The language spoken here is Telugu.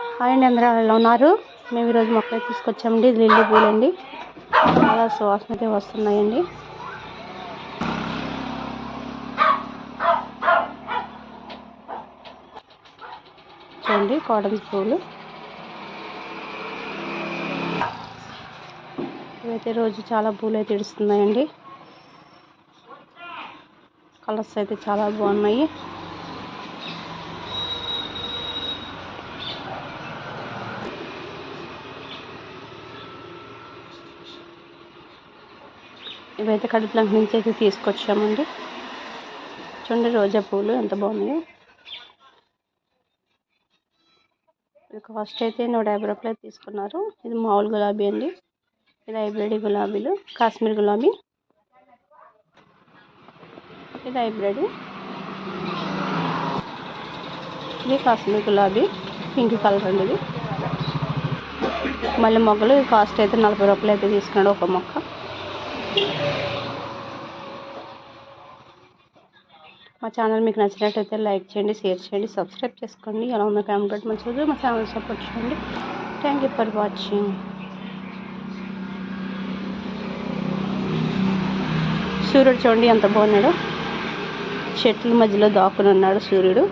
హాయ్ అండి, అందరూ ఎలా ఉన్నారు? మేము ఈరోజు మొక్కలు తీసుకొచ్చామండి. ఇది లిల్లీ పూలండి. చాలా సువాసన అయితే వస్తున్నాయండి. చూడండి, కాటన్ పూలు ఇవైతే రోజు చాలా పూలు అయితే ఇడుస్తున్నాయండి. కలర్స్ అయితే చాలా బాగున్నాయి. ఇవైతే కడుపులంక నుంచి అయితే తీసుకొచ్చామండి. చూడండి, రోజా పూలు ఎంత బాగున్నాయో. ఇది కాస్ట్ అయితే 150 రూపాయలు తీసుకున్నారు. ఇది మామూలు గులాబీ అండి. ఇది హైబ్రిడ్ గులాబీలు, కాశ్మీర్ గులాబీ. ఇది హైబ్రిడ్, ఇది కాశ్మీర్ గులాబీ పింక్ కలర్ అండి. ఇది మళ్ళీ మొగ్గలు కాస్ట్ అయితే 40 రూపాయలు అయితే తీసుకున్నాడు ఒక మొక్క. మా ఛానల్ మీకు నచ్చినట్టయితే లైక్ చేయండి, షేర్ చేయండి, సబ్స్క్రైబ్ చేసుకోండి. ఎలా ఉందో కామెంట్ పెట్టి మంచిగా మా ఛానల్ సపోర్ట్ చేయండి. Thank you for watching. సూర్యుడు చూడండి ఎంత బాగున్నాడు. చెట్ల మధ్యలో దాక్కుని ఉన్నాడు సూర్యుడు.